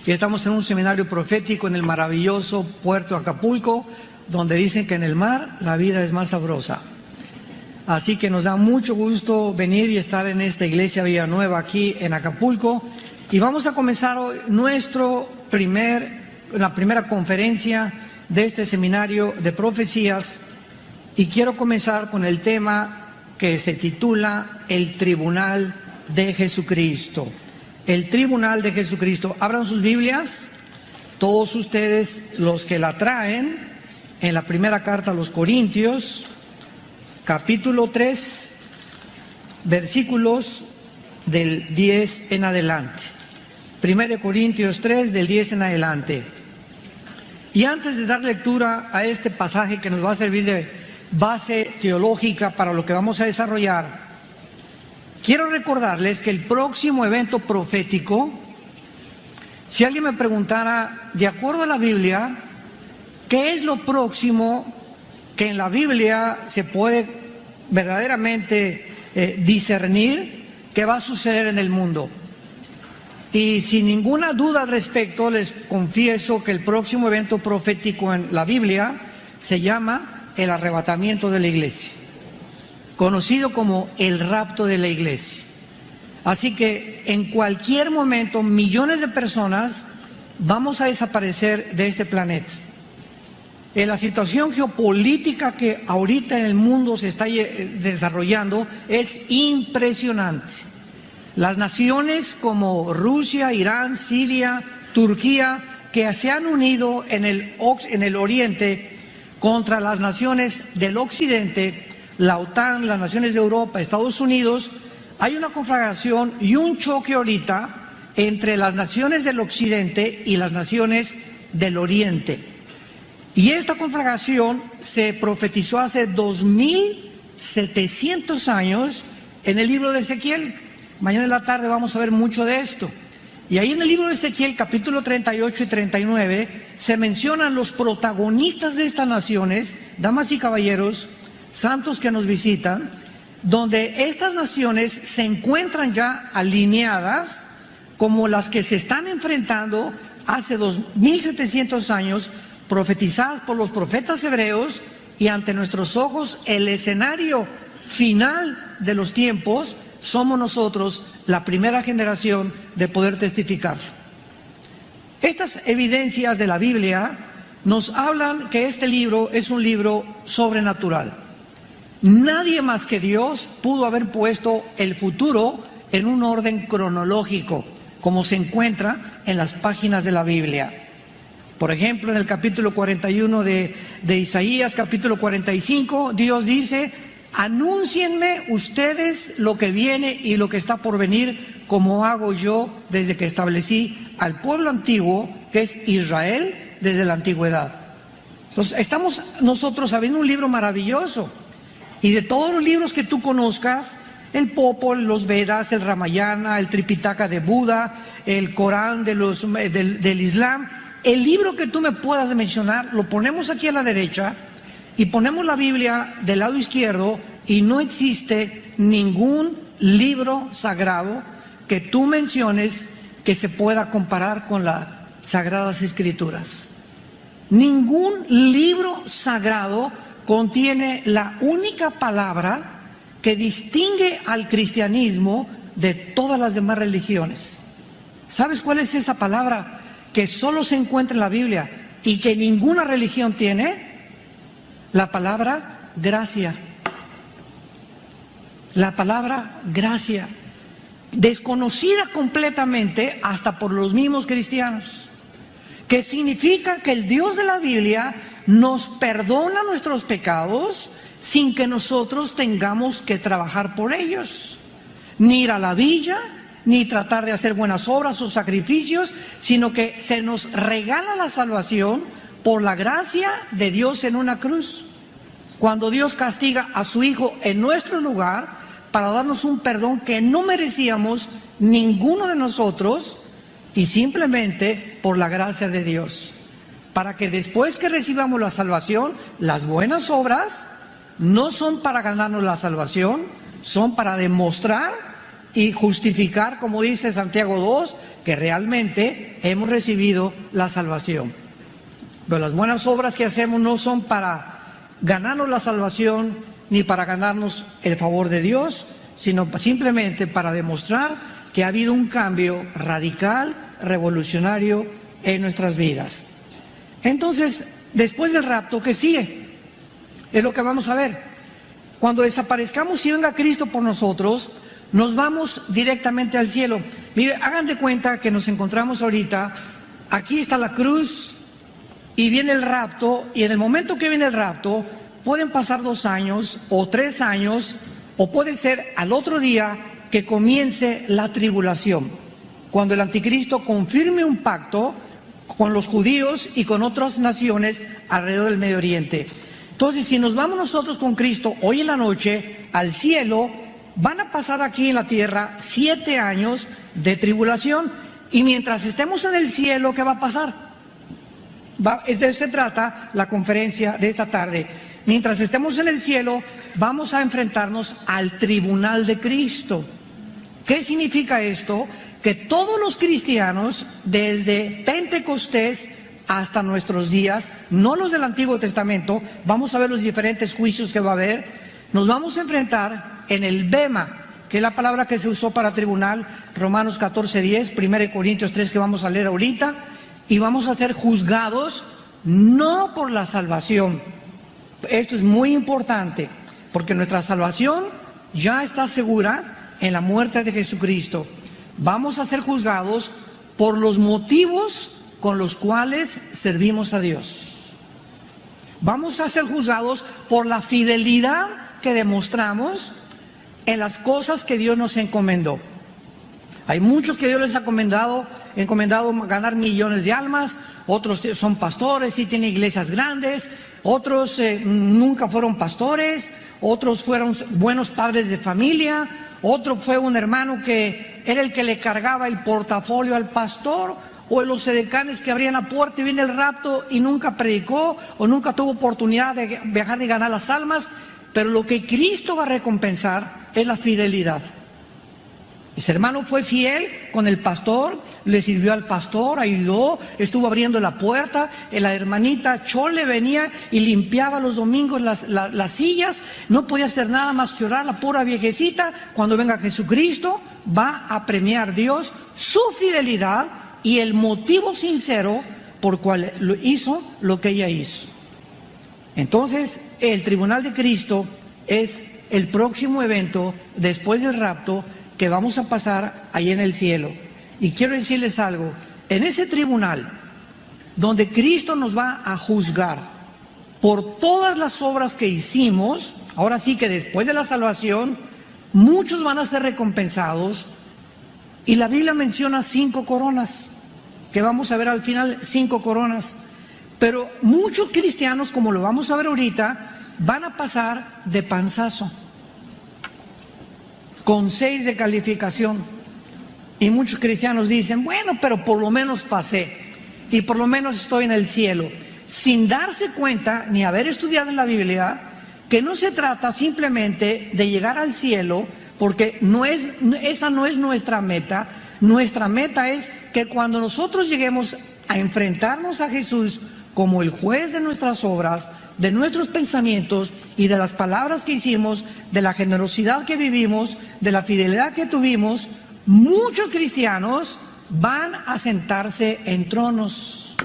y estamos en un seminario profético en el maravilloso puerto de Acapulco, donde dicen que en el mar la vida es más sabrosa. Así que nos da mucho gusto venir y estar en esta iglesia Villanueva aquí en Acapulco, y vamos a comenzar hoy la primera conferencia de este seminario de profecías, y quiero comenzar con el tema que se titula El Tribunal de Jesucristo. El Tribunal de Jesucristo. Abran sus Biblias, todos ustedes los que la traen, en la primera carta a los Corintios, capítulo 3, versículos del 10 en adelante. 1 Corintios 3, del 10 en adelante. Y antes de dar lectura a este pasaje que nos va a servir de base teológica para lo que vamos a desarrollar, quiero recordarles que el próximo evento profético, si alguien me preguntara, de acuerdo a la Biblia, ¿qué es lo próximo que en la Biblia se puede verdaderamente discernir que va a suceder en el mundo? Y sin ninguna duda al respecto, les confieso que el próximo evento profético en la Biblia se llama el arrebatamiento de la iglesia, conocido como el rapto de la iglesia. Así que en cualquier momento millones de personas vamos a desaparecer de este planeta. En la situación geopolítica que ahorita en el mundo se está desarrollando es impresionante. Las naciones como Rusia, Irán, Siria, Turquía, que se han unido en el oriente contra las naciones del occidente, la OTAN, las naciones de Europa, Estados Unidos, hay una conflagración y un choque ahorita entre las naciones del occidente y las naciones del oriente. Y esta conflagración se profetizó hace 2700 años en el libro de Ezequiel. Mañana en la tarde vamos a ver mucho de esto. Y ahí en el libro de Ezequiel, capítulo 38 y 39, se mencionan los protagonistas de estas naciones, damas y caballeros, santos que nos visitan, donde estas naciones se encuentran ya alineadas como las que se están enfrentando hace 2700 años, profetizadas por los profetas hebreos, y ante nuestros ojos el escenario final de los tiempos somos nosotros, la primera generación de poder testificar. Estas evidencias de la Biblia nos hablan que este libro es un libro sobrenatural. Nadie más que Dios pudo haber puesto el futuro en un orden cronológico, como se encuentra en las páginas de la Biblia. Por ejemplo, en el capítulo 41 de Isaías, capítulo 45, Dios dice: anúncienme ustedes lo que viene y lo que está por venir, como hago yo desde que establecí al pueblo antiguo, que es Israel, desde la antigüedad. Entonces, estamos nosotros abriendo un libro maravilloso. Y de todos los libros que tú conozcas, el Popol, los Vedas, el Ramayana, el Tripitaka de Buda, el Corán del Islam, el libro que tú me puedas mencionar, lo ponemos aquí a la derecha y ponemos la Biblia del lado izquierdo, y no existe ningún libro sagrado que tú menciones que se pueda comparar con las Sagradas Escrituras. Ningún libro sagrado contiene la única palabra que distingue al cristianismo de todas las demás religiones. ¿Sabes cuál es esa palabra que solo se encuentra en la Biblia y que ninguna religión tiene? La palabra gracia. La palabra gracia, desconocida completamente hasta por los mismos cristianos, que significa que el Dios de la Biblia nos perdona nuestros pecados sin que nosotros tengamos que trabajar por ellos, ni ir a la villa, ni tratar de hacer buenas obras o sacrificios, sino que se nos regala la salvación por la gracia de Dios en una cruz. Cuando Dios castiga a su Hijo en nuestro lugar para darnos un perdón que no merecíamos ninguno de nosotros, y simplemente por la gracia de Dios, para que después que recibamos la salvación, las buenas obras no son para ganarnos la salvación, son para demostrar y justificar, como dice Santiago 2, que realmente hemos recibido la salvación. Pero las buenas obras que hacemos no son para ganarnos la salvación ni para ganarnos el favor de Dios, sino simplemente para demostrar que ha habido un cambio radical, revolucionario en nuestras vidas. Entonces, después del rapto, ¿qué sigue? Es lo que vamos a ver. Cuando desaparezcamos y venga Cristo por nosotros, nos vamos directamente al cielo. Mire, hagan de cuenta que nos encontramos ahorita, aquí está la cruz y viene el rapto, y en el momento que viene el rapto, pueden pasar 2 años o 3 años, o puede ser al otro día que comience la tribulación, cuando el anticristo confirme un pacto con los judíos y con otras naciones alrededor del Medio Oriente. Entonces, si nos vamos nosotros con Cristo hoy en la noche al cielo, van a pasar aquí en la tierra 7 años de tribulación, y mientras estemos en el cielo, ¿qué va a pasar? De eso se trata la conferencia de esta tarde. Mientras estemos en el cielo, vamos a enfrentarnos al tribunal de Cristo. ¿Qué significa esto? Que todos los cristianos, desde Pentecostés hasta nuestros días, no los del Antiguo Testamento, vamos a ver los diferentes juicios que va a haber, nos vamos a enfrentar en el bema, que es la palabra que se usó para tribunal, Romanos 14:10, 1 Corintios 3 que vamos a leer ahorita, y vamos a ser juzgados no por la salvación. Esto es muy importante, porque nuestra salvación ya está segura en la muerte de Jesucristo. Vamos a ser juzgados por los motivos con los cuales servimos a Dios. Vamos a ser juzgados por la fidelidad que demostramos en las cosas que Dios nos encomendó. Hay muchos que Dios les ha encomendado ganar millones de almas, otros son pastores y tienen iglesias grandes, otros nunca fueron pastores, otros fueron buenos padres de familia, otro fue un hermano que era el que le cargaba el portafolio al pastor, o los edecanes que abrían la puerta y viene el rapto y nunca predicó o nunca tuvo oportunidad de viajar y ganar las almas. Pero lo que Cristo va a recompensar es la fidelidad. Ese hermano fue fiel con el pastor, le sirvió al pastor, ayudó, estuvo abriendo la puerta. La hermanita Chole venía y limpiaba los domingos las sillas, no podía hacer nada más que orar, la pura viejecita. Cuando venga Jesucristo, va a premiar Dios su fidelidad y el motivo sincero por cual hizo lo que ella hizo. Entonces, el tribunal de Cristo es el próximo evento después del rapto que vamos a pasar ahí en el cielo. Y quiero decirles algo, en ese tribunal donde Cristo nos va a juzgar por todas las obras que hicimos, ahora sí que después de la salvación, muchos van a ser recompensados, y la Biblia menciona 5 coronas, que vamos a ver al final, 5 coronas, pero muchos cristianos, como lo vamos a ver ahorita, van a pasar de panzazo, con 6 de calificación. Y muchos cristianos dicen, bueno, pero por lo menos pasé, y por lo menos estoy en el cielo, sin darse cuenta, ni haber estudiado en la Biblia, que no se trata simplemente de llegar al cielo, porque esa no es nuestra meta. Nuestra meta es que cuando nosotros lleguemos a enfrentarnos a Jesús como el juez de nuestras obras, de nuestros pensamientos y de las palabras que hicimos, de la generosidad que vivimos, de la fidelidad que tuvimos, muchos cristianos van a sentarse en tronos.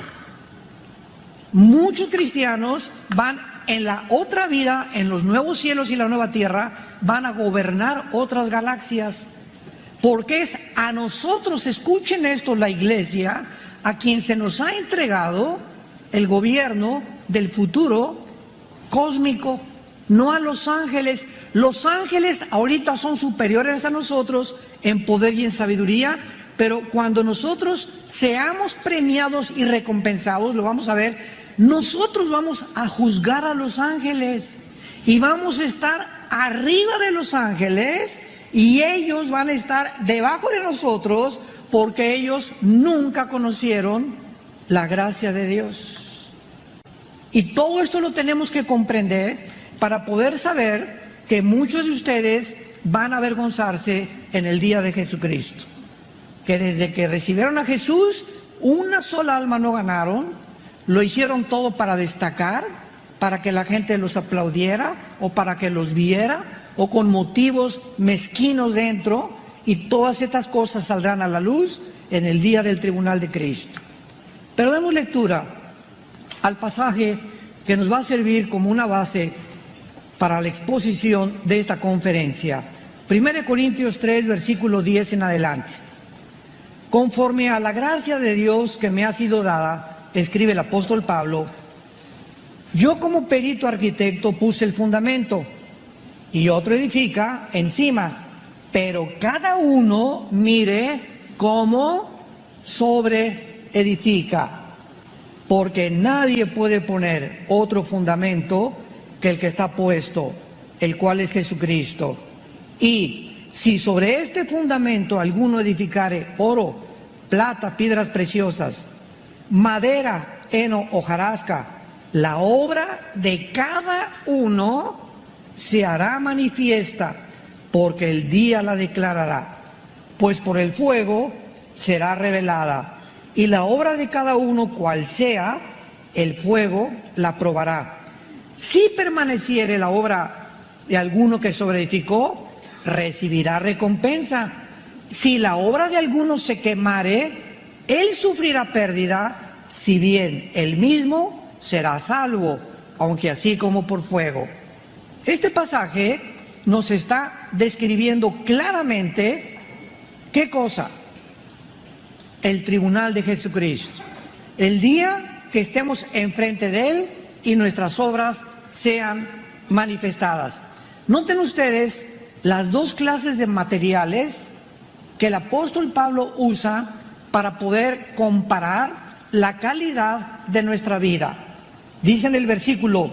Muchos cristianos van en la otra vida, en los nuevos cielos y la nueva tierra, van a gobernar otras galaxias. Porque es a nosotros, escuchen esto, la iglesia, a quien se nos ha entregado el gobierno del futuro cósmico, no a los ángeles. Los ángeles ahorita son superiores a nosotros en poder y en sabiduría, pero cuando nosotros seamos premiados y recompensados, lo vamos a ver, nosotros vamos a juzgar a los ángeles y vamos a estar arriba de los ángeles, y ellos van a estar debajo de nosotros, porque ellos nunca conocieron la gracia de Dios. Y todo esto lo tenemos que comprender para poder saber que muchos de ustedes van a avergonzarse en el día de Jesucristo. que desde que recibieron a Jesús, una sola alma no ganaron, lo hicieron todo para destacar, para que la gente los aplaudiera o para que los viera, o con motivos mezquinos dentro, y todas estas cosas saldrán a la luz en el día del tribunal de Cristo. Pero demos lectura al pasaje que nos va a servir como una base para la exposición de esta conferencia. 1 Corintios 3, versículo 10 en adelante. Conforme a la gracia de Dios que me ha sido dada, escribe el apóstol Pablo, yo como perito arquitecto puse el fundamento y otro edifica encima, pero cada uno mire cómo sobre edifica, porque nadie puede poner otro fundamento que el que está puesto, el cual es Jesucristo. Y si sobre este fundamento alguno edificare oro, plata, piedras preciosas, madera, heno, hojarasca, la obra de cada uno se hará manifiesta, porque el día la declarará, pues por el fuego será revelada, y la obra de cada uno, cual sea, el fuego la probará. Si permaneciere la obra de alguno que sobreedificó, recibirá recompensa. Si la obra de alguno se quemare, él sufrirá pérdida, si bien él mismo será salvo, aunque así como por fuego. Este pasaje nos está describiendo claramente ¿qué cosa? El tribunal de Jesucristo. El día que estemos enfrente de Él y nuestras obras sean manifestadas. Noten ustedes las dos clases de materiales que el apóstol Pablo usa para poder comparar la calidad de nuestra vida. Dice en el versículo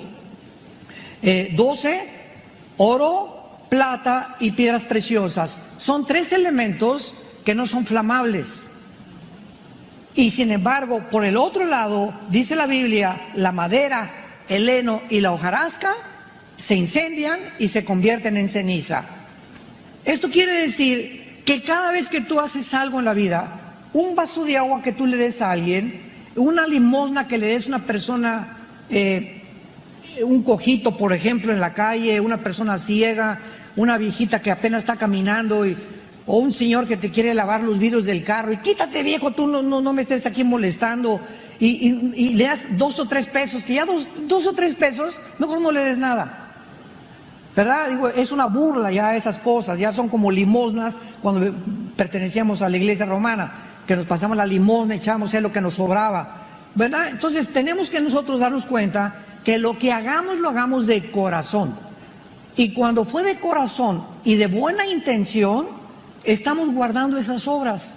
12, oro, plata y piedras preciosas. Son tres elementos que no son flamables. Y sin embargo, por el otro lado, dice la Biblia, la madera, el heno y la hojarasca se incendian y se convierten en ceniza. Esto quiere decir que cada vez que tú haces algo en la vida, un vaso de agua que tú le des a alguien, una limosna que le des a una persona, un cojito, por ejemplo, en la calle, una persona ciega, una viejita que apenas está caminando, o un señor que te quiere lavar los vidrios del carro, y quítate viejo, tú no me estés aquí molestando, y le das 2 o 3 pesos, que ya dos o 3 pesos, mejor no le des nada. ¿Verdad? Digo, es una burla ya esas cosas, ya son como limosnas cuando pertenecíamos a la iglesia romana, que nos pasamos la limosna, echábamos lo que nos sobraba, ¿verdad? Entonces tenemos que nosotros darnos cuenta que lo que hagamos, lo hagamos de corazón. Y cuando fue de corazón y de buena intención, estamos guardando esas obras.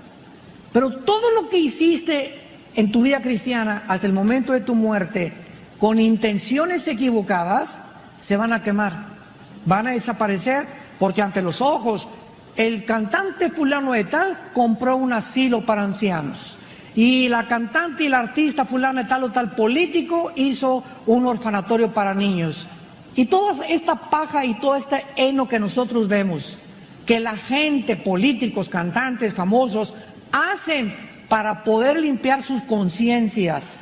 Pero todo lo que hiciste en tu vida cristiana hasta el momento de tu muerte, con intenciones equivocadas, se van a quemar. Van a desaparecer, porque ante los ojos, el cantante fulano de tal compró un asilo para ancianos, y la cantante y la artista fulano de tal o tal político hizo un orfanatorio para niños. Y toda esta paja y todo este heno que nosotros vemos, que la gente, políticos, cantantes, famosos, hacen para poder limpiar sus conciencias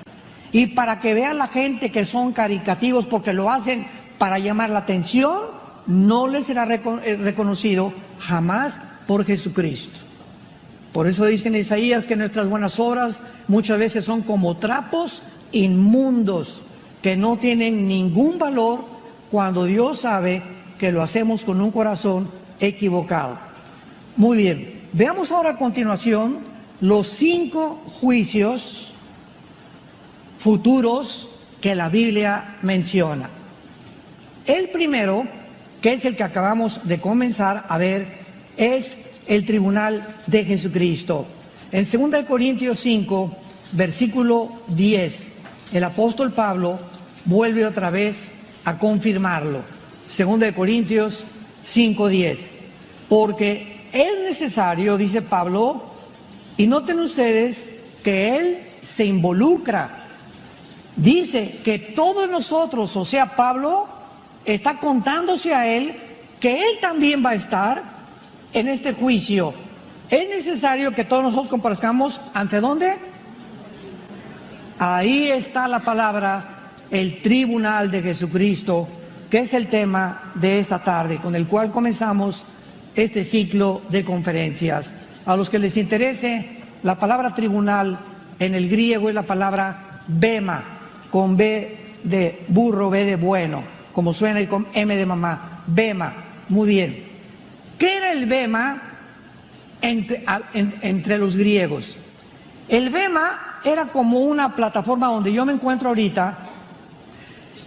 y para que vea la gente que son caricativos, porque lo hacen para llamar la atención, no les será reconocido jamás por Jesucristo. Por eso dice en Isaías que nuestras buenas obras muchas veces son como trapos inmundos que no tienen ningún valor, cuando Dios sabe que lo hacemos con un corazón equivocado. Muy bien, veamos ahora a continuación los 5 juicios futuros que la Biblia menciona. El primero, que es el que acabamos de comenzar a ver, es el tribunal de Jesucristo. En 2 Corintios 5, versículo 10, el apóstol Pablo vuelve otra vez a confirmarlo. 2 Corintios 5:10. Porque es necesario, dice Pablo, y noten ustedes que él se involucra. Dice que todos nosotros, o sea, Pablo está contándose a él que él también va a estar en este juicio. Es necesario que todos nosotros comparezcamos ¿ante dónde? Ahí está la palabra, el tribunal de Jesucristo, que es el tema de esta tarde, con el cual comenzamos este ciclo de conferencias. A los que les interese, la palabra tribunal en el griego es la palabra bema, con B de burro, B de bueno, como suena, y con M de mamá, bema. Muy bien. ¿Qué era el bema entre los griegos? El bema era como una plataforma donde yo me encuentro ahorita,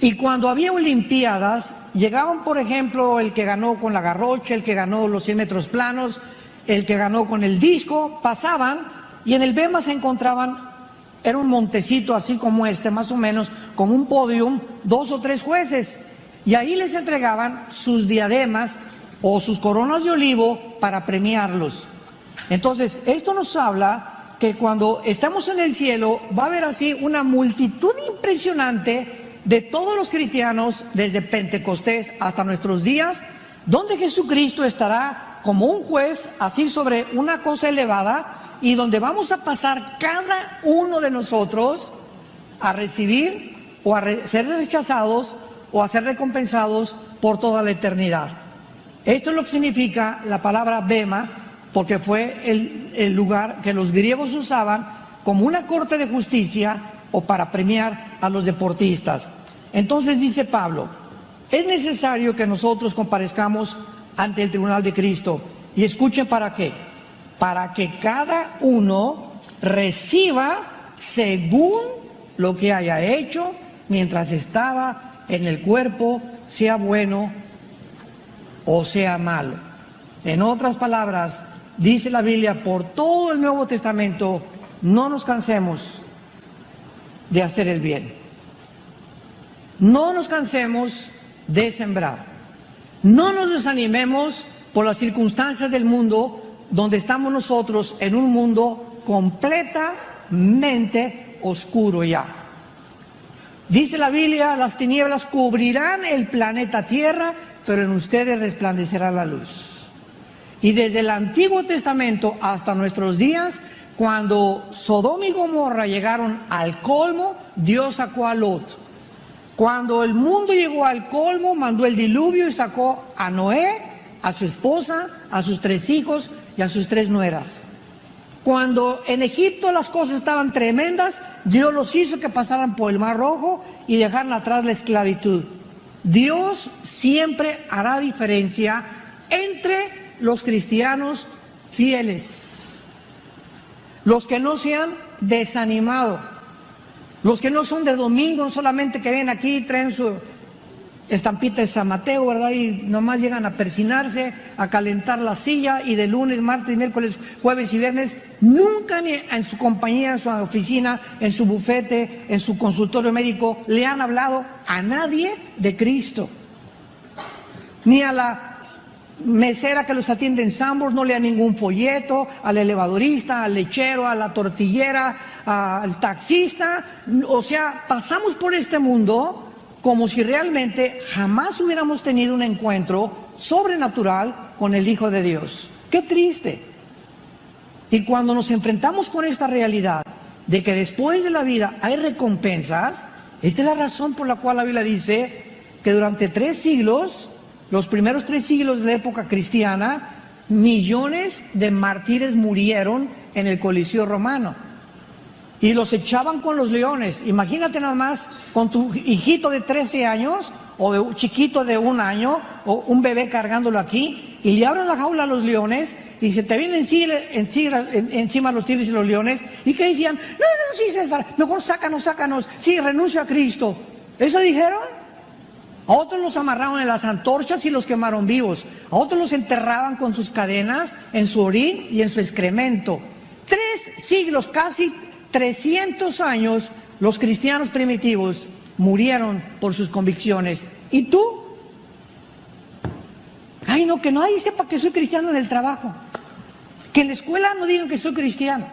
y cuando había olimpiadas, llegaban, por ejemplo, el que ganó con la garrocha, el que ganó los 100 metros planos, el que ganó con el disco, pasaban, y en el bema se encontraban, era un montecito así como este, más o menos, como un podium, 2 o 3 jueces, y ahí les entregaban sus diademas o sus coronas de olivo para premiarlos. Entonces, esto nos habla que cuando estamos en el cielo va a haber así una multitud impresionante de todos los cristianos desde Pentecostés hasta nuestros días, donde Jesucristo estará como un juez así sobre una cosa elevada, y donde vamos a pasar cada uno de nosotros a recibir o a ser rechazados o a ser recompensados por toda la eternidad. Esto es lo que significa la palabra bema, porque fue el lugar que los griegos usaban como una corte de justicia o para premiar a los deportistas. Entonces dice Pablo, es necesario que nosotros comparezcamos ante el tribunal de Cristo. Y escuchen para qué. Para que cada uno reciba según lo que haya hecho mientras estaba en el cuerpo, sea bueno o sea malo. En otras palabras, dice la Biblia por todo el Nuevo Testamento, no nos cansemos de hacer el bien. No nos cansemos de sembrar. No nos desanimemos por las circunstancias del mundo, donde estamos nosotros en un mundo completamente oscuro ya. Dice la Biblia, las tinieblas cubrirán el planeta Tierra, pero en ustedes resplandecerá la luz. Y desde el Antiguo Testamento hasta nuestros días, cuando Sodoma y Gomorra llegaron al colmo, Dios sacó a Lot. Cuando el mundo llegó al colmo, mandó el diluvio y sacó a Noé, a su esposa, a sus 3 hijos y a sus 3 nueras. Cuando en Egipto las cosas estaban tremendas, Dios los hizo que pasaran por el Mar Rojo y dejaran atrás la esclavitud. Dios siempre hará diferencia entre los cristianos fieles, los que no se han desanimado, los que no son de domingo, solamente que vienen aquí y traen su estampita de San Mateo, ¿verdad? Y nomás llegan a persinarse, a calentar la silla, y de lunes, martes, miércoles, jueves y viernes, nunca ni en su compañía, en su oficina, en su bufete, en su consultorio médico, le han hablado a nadie de Cristo. Ni a la mesera que los atiende en Sanborns no le da ningún folleto, al elevadorista, al lechero, a la tortillera, al taxista. O sea, pasamos por este mundo como si realmente jamás hubiéramos tenido un encuentro sobrenatural con el Hijo de Dios. ¡Qué triste! Y cuando nos enfrentamos con esta realidad de que después de la vida hay recompensas, esta es la razón por la cual la Biblia dice que durante 3 siglos, los primeros 3 siglos de la época cristiana, millones de mártires murieron en el Coliseo romano. Y los echaban con los leones. Imagínate nada más con tu hijito de 13 años, o de un chiquito de 1 año, o un bebé cargándolo aquí, y le abren la jaula a los leones, y se te vienen encima los tigres y los leones, y que decían, no, sí, César, mejor sácanos, sí, renuncio a Cristo. ¿Eso dijeron? A otros los amarraron en las antorchas y los quemaron vivos. A otros los enterraban con sus cadenas en su orín y en su excremento. 3 siglos, casi 300 años, los cristianos primitivos murieron por sus convicciones. ¿Y tú? Ay, no, que nadie sepa que soy cristiano en el trabajo. Que en la escuela no digan que soy cristiano.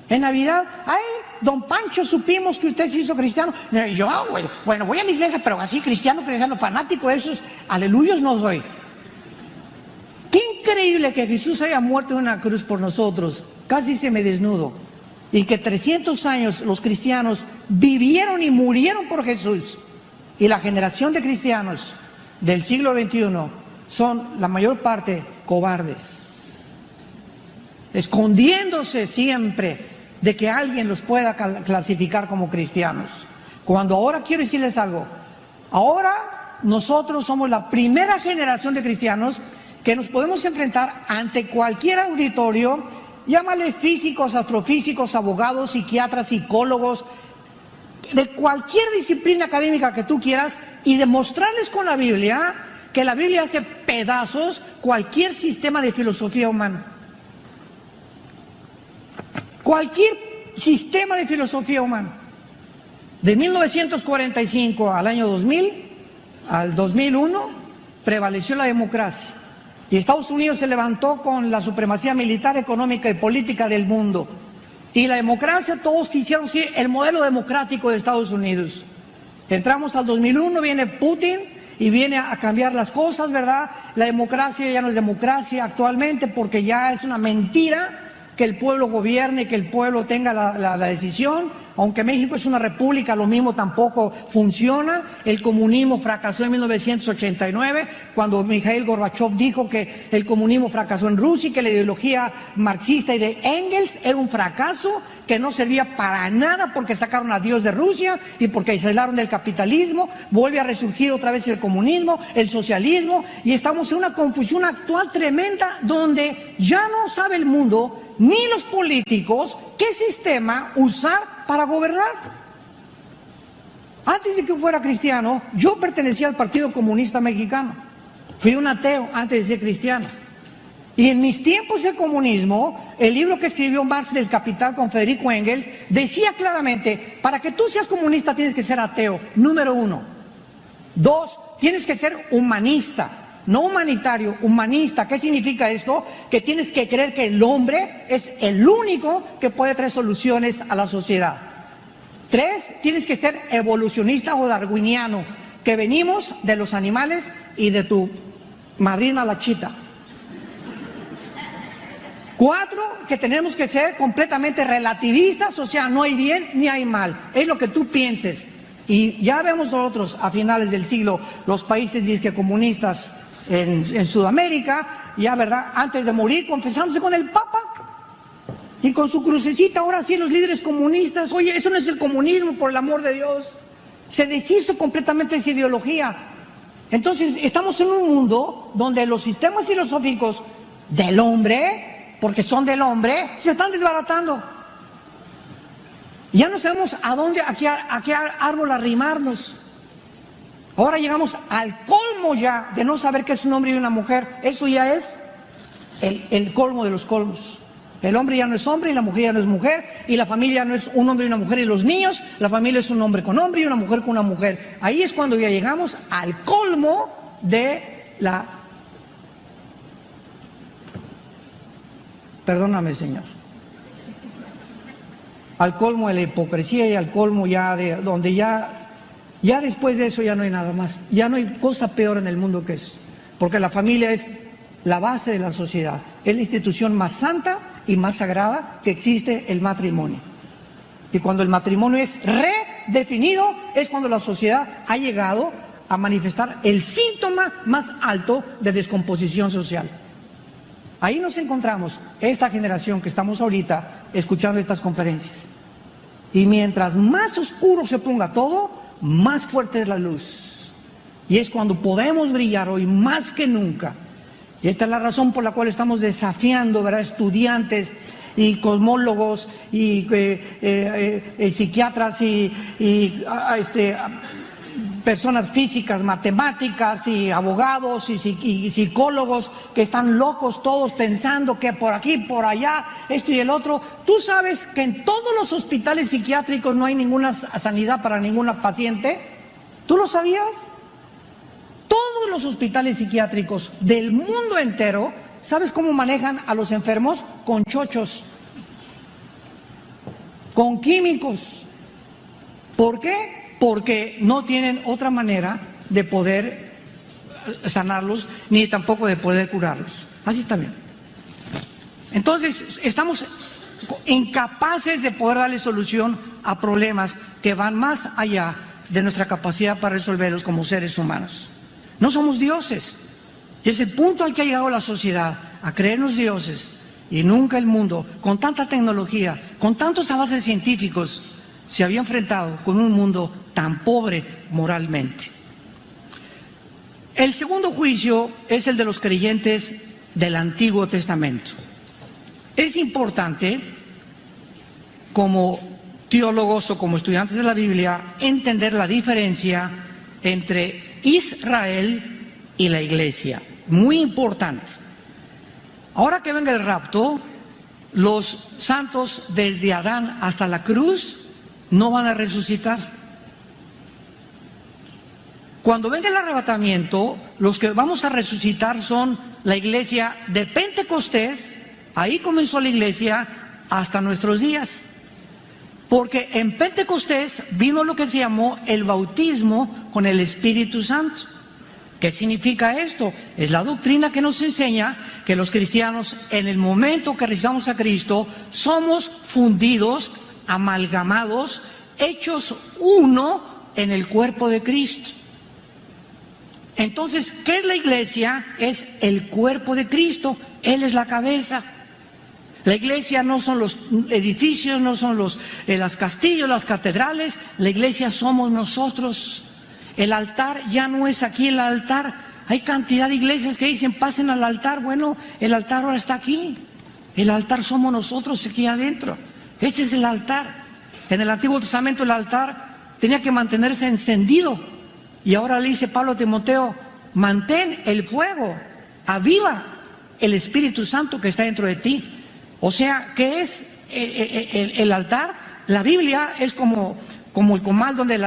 En Navidad, ay, don Pancho, supimos que usted se hizo cristiano. Yo, bueno, voy a la iglesia, pero así cristiano, fanático, esos aleluyos no soy. ¿Quién increíble que Jesús haya muerto en una cruz por nosotros, casi semidesnudo, y que 300 años los cristianos vivieron y murieron por Jesús. Y la generación de cristianos del siglo XXI son la mayor parte cobardes, escondiéndose siempre de que alguien los pueda clasificar como cristianos. Cuando ahora quiero decirles algo, ahora nosotros somos la primera generación de cristianos que nos podemos enfrentar ante cualquier auditorio, llámale físicos, astrofísicos, abogados, psiquiatras, psicólogos, de cualquier disciplina académica que tú quieras, y demostrarles con la Biblia que la Biblia hace pedazos cualquier sistema de filosofía humana. Cualquier sistema de filosofía humana. De 1945 al año 2000, al 2001, prevaleció la democracia. Y Estados Unidos se levantó con la supremacía militar, económica y política del mundo. Y la democracia, todos quisieron seguir el modelo democrático de Estados Unidos. Entramos al 2001, viene Putin y viene a cambiar las cosas, ¿verdad? La democracia ya no es democracia actualmente, porque ya es una mentira que el pueblo gobierne, que el pueblo tenga la decisión. Aunque México es una república, lo mismo tampoco funciona. El comunismo fracasó en 1989, cuando Mikhail Gorbachev dijo que el comunismo fracasó en Rusia y que la ideología marxista y de Engels era un fracaso, que no servía para nada porque sacaron a Dios de Rusia y porque se aislaron del capitalismo. Vuelve a resurgir otra vez el comunismo, el socialismo, y estamos en una confusión actual tremenda donde ya no sabe el mundo ni los políticos qué sistema usar para gobernar. Antes de que fuera cristiano, yo pertenecía al Partido Comunista Mexicano. Fui un ateo antes de ser cristiano. Y en mis tiempos de comunismo, el libro que escribió Marx del Capital con Federico Engels decía claramente: para que tú seas comunista tienes que ser ateo, número 1. 2, tienes que ser humanista. No humanitario, humanista. ¿Qué significa esto? Que tienes que creer que el hombre es el único que puede traer soluciones a la sociedad. 3, tienes que ser evolucionista o darwiniano, que venimos de los animales y de tu madrina la chita. 4, que tenemos que ser completamente relativistas, o sea, no hay bien ni hay mal, es lo que tú pienses. Y ya vemos nosotros a finales del siglo los países disque comunistas en Sudamérica, ya verdad, antes de morir confesándose con el Papa y con su crucecita. Ahora sí los líderes comunistas, oye, eso no es el comunismo, por el amor de Dios. Se deshizo completamente esa ideología. Entonces estamos en un mundo donde los sistemas filosóficos del hombre, porque son del hombre, se están desbaratando. Ya no sabemos a qué árbol arrimarnos. Ahora llegamos al colmo ya de no saber qué es un hombre y una mujer. Eso ya es el colmo de los colmos. El hombre ya no es hombre y la mujer ya no es mujer, y la familia no es un hombre y una mujer y los niños, la familia es un hombre con hombre y una mujer con una mujer. Ahí es cuando ya llegamos al colmo de la... Perdóname, Señor. Al colmo de la hipocresía y al colmo ya de donde ya después de eso ya no hay nada más. Ya no hay cosa peor en el mundo que eso. Porque la familia es la base de la sociedad. Es la institución más santa y más sagrada que existe, el matrimonio. Y cuando el matrimonio es redefinido, es cuando la sociedad ha llegado a manifestar el síntoma más alto de descomposición social. Ahí nos encontramos, esta generación que estamos ahorita escuchando estas conferencias. Y mientras más oscuro se ponga todo, más fuerte es la luz. Y es cuando podemos brillar hoy más que nunca. Y esta es la razón por la cual estamos desafiando, ¿verdad?, estudiantes y cosmólogos y psiquiatras y personas físicas, matemáticas y abogados y psicólogos que están locos todos pensando que por aquí, por allá, esto y el otro. ¿Tú sabes que en todos los hospitales psiquiátricos no hay ninguna sanidad para ninguna paciente? ¿Tú lo sabías? Todos los hospitales psiquiátricos del mundo entero, ¿sabes cómo manejan a los enfermos? Con chochos, con químicos. ¿Por qué? Porque no tienen otra manera de poder sanarlos, ni tampoco de poder curarlos. Así está bien. Entonces, estamos incapaces de poder darle solución a problemas que van más allá de nuestra capacidad para resolverlos como seres humanos. No somos dioses. Y es el punto al que ha llegado la sociedad, a creernos dioses. Y nunca el mundo, con tanta tecnología, con tantos avances científicos, se había enfrentado con un mundo tan pobre moralmente. El segundo juicio es el de los creyentes del Antiguo Testamento. Es importante, como teólogos o como estudiantes de la Biblia, entender la diferencia entre Israel y la iglesia. Muy importante. Ahora que venga el rapto, los santos desde Adán hasta la cruz no van a resucitar. Cuando venga el arrebatamiento, los que vamos a resucitar son la iglesia de Pentecostés. Ahí comenzó la iglesia hasta nuestros días. Porque en Pentecostés vino lo que se llamó el bautismo con el Espíritu Santo. ¿Qué significa esto? Es la doctrina que nos enseña que los cristianos, en el momento que recibamos a Cristo, somos fundidos, amalgamados, hechos uno en el cuerpo de Cristo. Entonces, ¿qué es la iglesia? Es el cuerpo de Cristo. Él es la cabeza. La iglesia no son los edificios, no son los castillos, las catedrales. La iglesia somos nosotros. El altar ya no es aquí el altar. Hay cantidad de iglesias que dicen pasen al altar. Bueno, el altar ahora está aquí. El altar somos nosotros aquí adentro. Este es el altar. En el Antiguo Testamento el altar tenía que mantenerse encendido. Y ahora le dice Pablo a Timoteo, mantén el fuego, aviva el Espíritu Santo que está dentro de ti. O sea, ¿qué es el altar? La Biblia es como el comal donde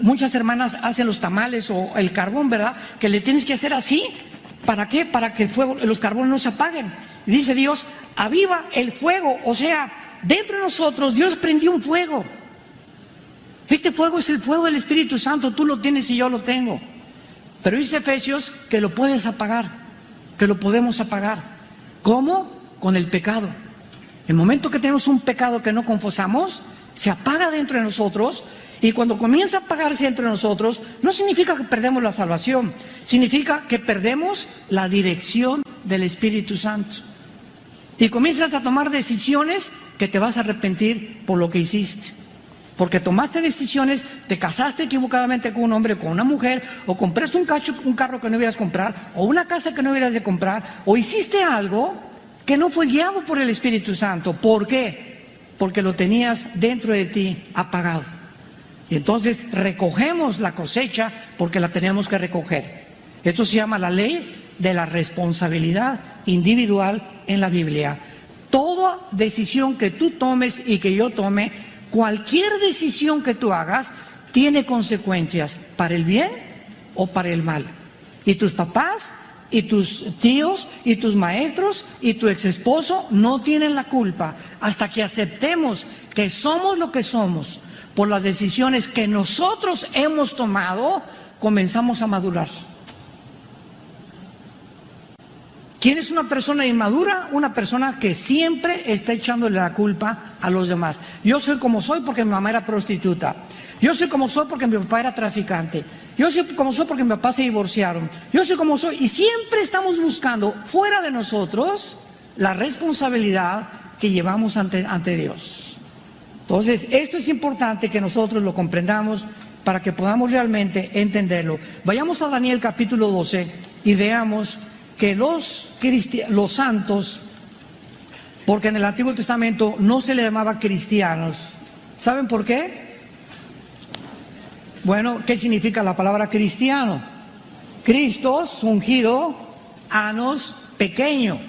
muchas hermanas hacen los tamales o el carbón, ¿verdad? Que le tienes que hacer así. ¿Para qué? Para que el fuego, los carbones no se apaguen. Y dice Dios, aviva el fuego. O sea, dentro de nosotros Dios prendió un fuego. Este fuego es el fuego del Espíritu Santo. Tú lo tienes y yo lo tengo. Pero dice Efesios que lo puedes apagar, que lo podemos apagar. ¿Cómo? Con el pecado. El momento que tenemos un pecado que no confesamos, se apaga dentro de nosotros. Y cuando comienza a apagarse dentro de nosotros, no significa que perdemos la salvación, significa que perdemos la dirección del Espíritu Santo. Y comienzas a tomar decisiones que te vas a arrepentir por lo que hiciste. Porque tomaste decisiones, te casaste equivocadamente con un hombre o con una mujer, o compraste un carro que no debías comprar, o una casa que no debías de comprar, o hiciste algo que no fue guiado por el Espíritu Santo. ¿Por qué? Porque lo tenías dentro de ti apagado. Y entonces recogemos la cosecha porque la tenemos que recoger. Esto se llama la ley de la responsabilidad individual en la Biblia. Toda decisión que tú tomes y que yo tome, cualquier decisión que tú hagas, tiene consecuencias para el bien o para el mal. Y tus papás, y tus tíos, y tus maestros, y tu exesposo no tienen la culpa hasta que aceptemos que somos lo que somos. Por las decisiones que nosotros hemos tomado, comenzamos a madurar. ¿Quién es una persona inmadura? Una persona que siempre está echándole la culpa a los demás. Yo soy como soy porque mi mamá era prostituta. Yo soy como soy porque mi papá era traficante. Yo soy como soy porque mi papá se divorciaron. Yo soy como soy. Y siempre estamos buscando fuera de nosotros la responsabilidad que llevamos ante Dios. Entonces, esto es importante que nosotros lo comprendamos para que podamos realmente entenderlo. Vayamos a Daniel capítulo 12 y veamos que los santos, porque en el Antiguo Testamento no se le llamaba cristianos. ¿Saben por qué? Bueno, ¿qué significa la palabra cristiano? Cristos, ungido, anos, pequeño.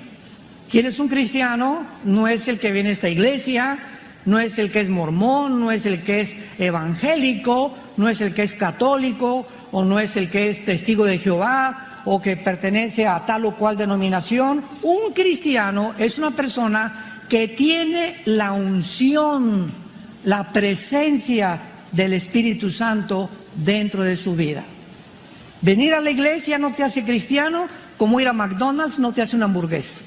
¿Quién es un cristiano? No es el que viene a esta iglesia, no es el que es mormón, no es el que es evangélico, no es el que es católico, o no es el que es testigo de Jehová, o que pertenece a tal o cual denominación. Un cristiano es una persona que tiene la unción, la presencia del Espíritu Santo dentro de su vida. Venir a la iglesia no te hace cristiano, como ir a McDonald's no te hace una hamburguesa.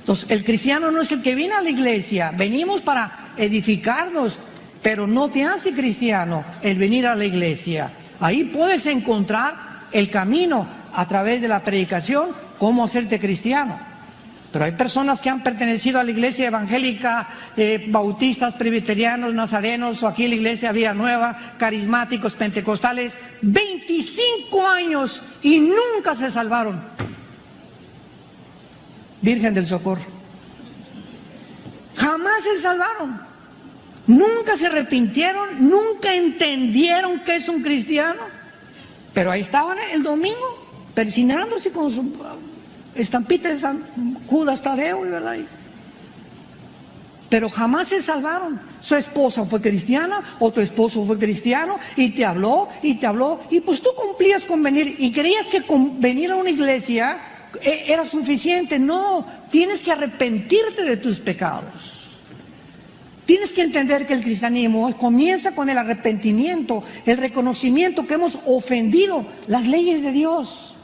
Entonces, el cristiano no es el que viene a la iglesia, venimos para edificarnos, pero no te hace cristiano el venir a la iglesia. Ahí puedes encontrar el camino a través de la predicación, cómo hacerte cristiano. Pero hay personas que han pertenecido a la iglesia evangélica, bautistas, presbiterianos, nazarenos, o aquí en la iglesia Vida Nueva, carismáticos, pentecostales, 25 años y nunca se salvaron. Virgen del Socorro. Jamás se salvaron. Nunca se arrepintieron, nunca entendieron que es un cristiano. Pero ahí estaban el domingo, persinándose con su estampita de San Judas Tadeo, ¿verdad? Pero jamás se salvaron. Su esposa fue cristiana, o tu esposo fue cristiano, y te habló, y pues tú cumplías con venir, y creías que con venir a una iglesia era suficiente. No, tienes que arrepentirte de tus pecados. Tienes que entender que el cristianismo comienza con el arrepentimiento, el reconocimiento que hemos ofendido las leyes de Dios.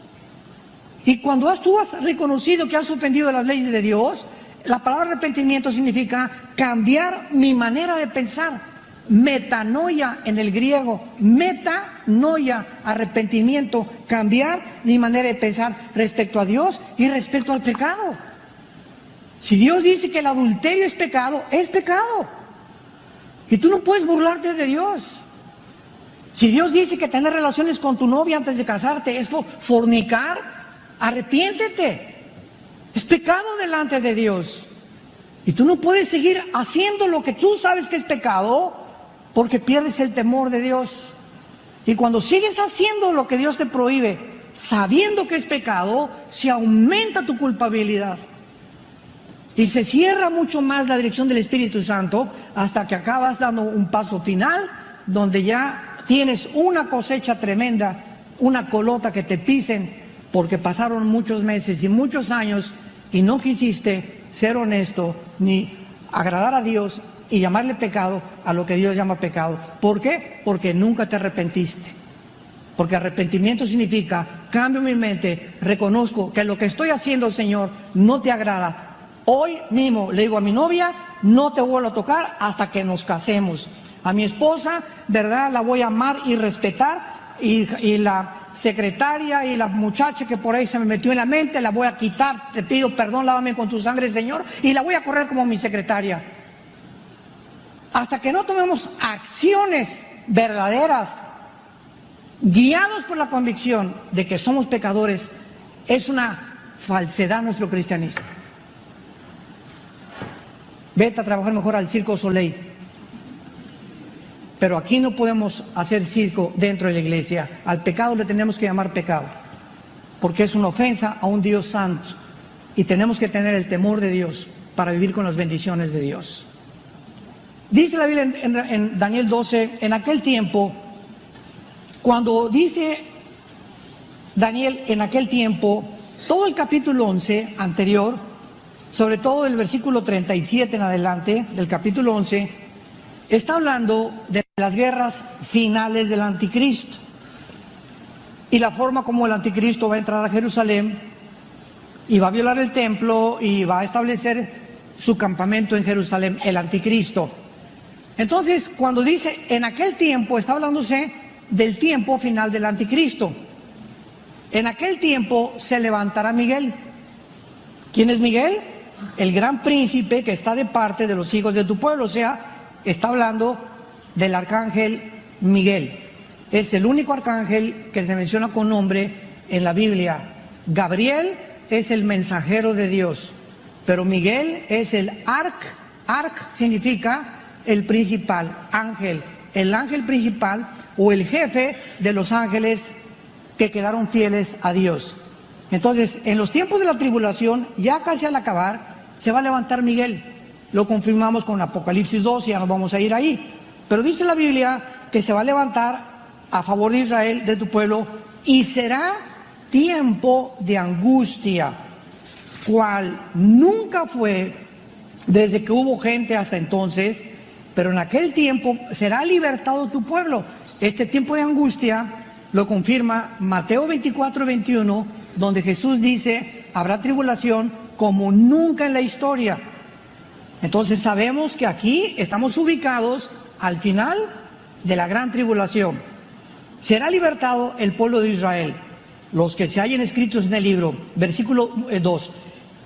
Y cuando tú has reconocido que has ofendido las leyes de Dios, la palabra arrepentimiento significa cambiar mi manera de pensar. Metanoia en el griego, metanoia, arrepentimiento, cambiar mi manera de pensar respecto a Dios y respecto al pecado. Si Dios dice que el adulterio es pecado, es pecado. Y tú no puedes burlarte de Dios. Si Dios dice que tener relaciones con tu novia antes de casarte es fornicar, arrepiéntete. Es pecado delante de Dios. Y tú no puedes seguir haciendo lo que tú sabes que es pecado porque pierdes el temor de Dios. Y cuando sigues haciendo lo que Dios te prohíbe, sabiendo que es pecado, se aumenta tu culpabilidad. Y se cierra mucho más la dirección del Espíritu Santo hasta que acabas dando un paso final donde ya tienes una cosecha tremenda, una colota que te pisen porque pasaron muchos meses y muchos años y no quisiste ser honesto ni agradar a Dios y llamarle pecado a lo que Dios llama pecado. ¿Por qué? Porque nunca te arrepentiste. Porque arrepentimiento significa cambio mi mente, reconozco que lo que estoy haciendo, Señor, no te agrada. Hoy mismo le digo a mi novia, no te vuelvo a tocar hasta que nos casemos. A mi esposa, ¿verdad? La voy a amar y respetar, y la secretaria y la muchacha que por ahí se me metió en la mente, la voy a quitar, te pido perdón, lávame con tu sangre, Señor, y la voy a correr como mi secretaria. Hasta que no tomemos acciones verdaderas, guiados por la convicción de que somos pecadores, es una falsedad nuestro cristianismo. Vete a trabajar mejor al Circo Soleil. Pero aquí no podemos hacer circo dentro de la iglesia. Al pecado le tenemos que llamar pecado, porque es una ofensa a un Dios santo. Y tenemos que tener el temor de Dios para vivir con las bendiciones de Dios. Dice la Biblia en Daniel 12, en aquel tiempo, cuando dice Daniel en aquel tiempo, todo el capítulo 11 anterior, sobre todo el versículo 37 en adelante del capítulo 11, está hablando de las guerras finales del anticristo y la forma como el anticristo va a entrar a Jerusalén y va a violar el templo y va a establecer su campamento en Jerusalén, el anticristo. Entonces, cuando dice en aquel tiempo, está hablándose del tiempo final del anticristo. En aquel tiempo se levantará Miguel. ¿Quién es Miguel? El gran príncipe que está de parte de los hijos de tu pueblo. O sea, está hablando del arcángel Miguel. Es el único arcángel que se menciona con nombre en la Biblia. Gabriel es el mensajero de Dios, pero Miguel es el arc significa el principal, ángel, el ángel principal o el jefe de los ángeles que quedaron fieles a Dios. Entonces, en los tiempos de la tribulación, ya casi al acabar, se va a levantar Miguel. Lo confirmamos con Apocalipsis 2, ya nos vamos a ir ahí. Pero dice la Biblia que se va a levantar a favor de Israel, de tu pueblo, y será tiempo de angustia, cual nunca fue desde que hubo gente hasta entonces, pero en aquel tiempo será libertado tu pueblo. Este tiempo de angustia lo confirma Mateo 24, 21 donde Jesús dice, habrá tribulación como nunca en la historia. Entonces sabemos que aquí estamos ubicados al final de la gran tribulación. Será libertado el pueblo de Israel, los que se hallen escritos en el libro. Versículo 2.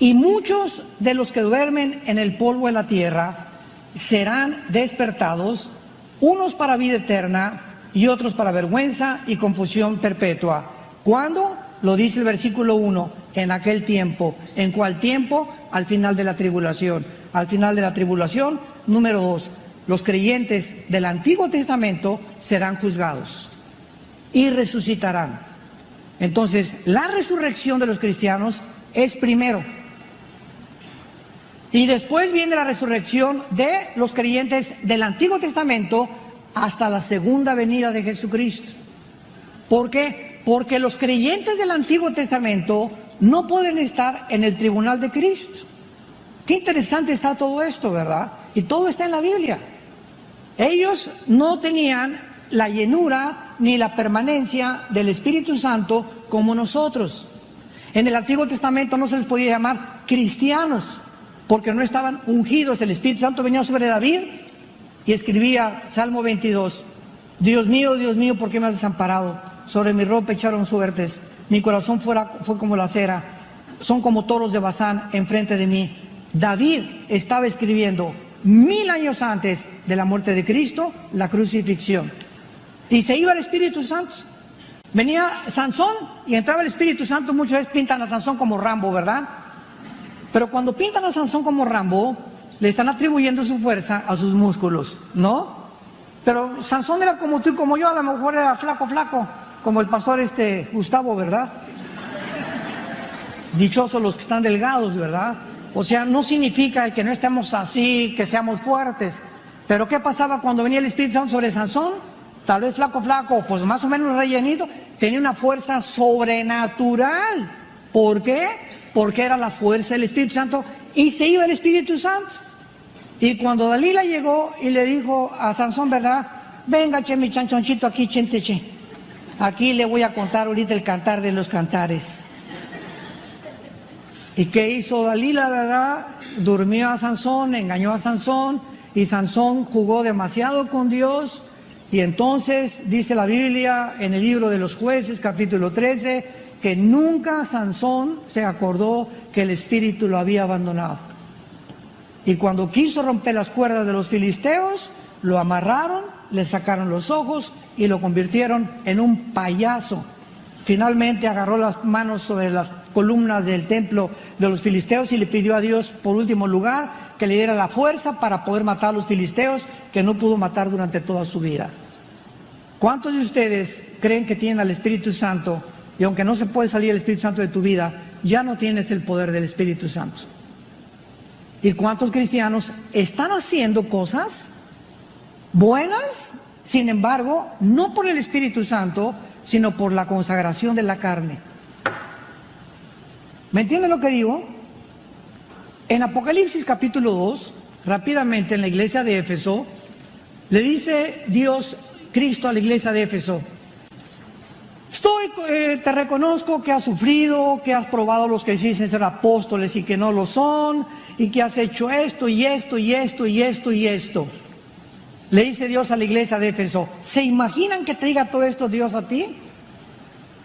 Y muchos de los que duermen en el polvo de la tierra serán despertados, unos para vida eterna y otros para vergüenza y confusión perpetua. ¿Cuándo? Lo dice el versículo 1, en aquel tiempo. ¿En cuál tiempo? Al final de la tribulación. Al final de la tribulación, número 2, los creyentes del Antiguo Testamento serán juzgados y resucitarán. Entonces, la resurrección de los cristianos es primero. Y después viene la resurrección de los creyentes del Antiguo Testamento hasta la segunda venida de Jesucristo. ¿Por qué? Porque los creyentes del Antiguo Testamento no pueden estar en el tribunal de Cristo. Qué interesante está todo esto, ¿verdad? Y todo está en la Biblia. Ellos no tenían la llenura ni la permanencia del Espíritu Santo como nosotros. En el Antiguo Testamento no se les podía llamar cristianos, porque no estaban ungidos. El Espíritu Santo venía sobre David y escribía Salmo 22. Dios mío, ¿por qué me has desamparado? Sobre mi ropa echaron suertes. Mi corazón fue como la cera. Son como toros de Basán enfrente de mí. David estaba escribiendo 1000 años antes de la muerte de Cristo, la crucifixión. Y se iba el Espíritu Santo. Venía Sansón y entraba el Espíritu Santo. Muchas veces pintan a Sansón como Rambo, ¿verdad? Pero cuando pintan a Sansón como Rambo, le están atribuyendo su fuerza a sus músculos, ¿no? Pero Sansón era como tú y como yo, a lo mejor era flaco, como el pastor Gustavo, ¿verdad? Dichosos los que están delgados, ¿verdad? O sea, no significa que no estemos así, que seamos fuertes. Pero ¿qué pasaba cuando venía el Espíritu Santo sobre Sansón? Tal vez flaco, pues más o menos rellenito, tenía una fuerza sobrenatural. ¿Por qué? Porque era la fuerza del Espíritu Santo y se iba el Espíritu Santo. Y cuando Dalila llegó y le dijo a Sansón, ¿verdad? Venga, che, mi chanchonchito, aquí, chenteche. Aquí le voy a contar ahorita el cantar de los cantares. ¿Y qué hizo Dalila, verdad? Durmió a Sansón, engañó a Sansón, y Sansón jugó demasiado con Dios. Y entonces dice la Biblia en el libro de los Jueces, capítulo 13, que nunca Sansón se acordó que el espíritu lo había abandonado. Y cuando quiso romper las cuerdas de los filisteos, lo amarraron, le sacaron los ojos y lo convirtieron en un payaso. Finalmente agarró las manos sobre las columnas del templo de los filisteos y le pidió a Dios, por último lugar, que le diera la fuerza para poder matar a los filisteos, que no pudo matar durante toda su vida. ¿Cuántos de ustedes creen que tienen al Espíritu Santo y aunque no se puede salir el Espíritu Santo de tu vida, ya no tienes el poder del Espíritu Santo? ¿Y cuántos cristianos están haciendo cosas buenas, sin embargo, no por el Espíritu Santo, sino por la consagración de la carne? ¿Me entienden lo que digo? En Apocalipsis capítulo 2, rápidamente en la iglesia de Éfeso, le dice Dios, Cristo a la iglesia de Éfeso: te reconozco que has sufrido, que has probado los que dicen ser apóstoles y que no lo son, y que has hecho esto y esto y esto y esto y esto. Le dice Dios a la iglesia de Éfeso. ¿Se imaginan que te diga todo esto Dios a ti?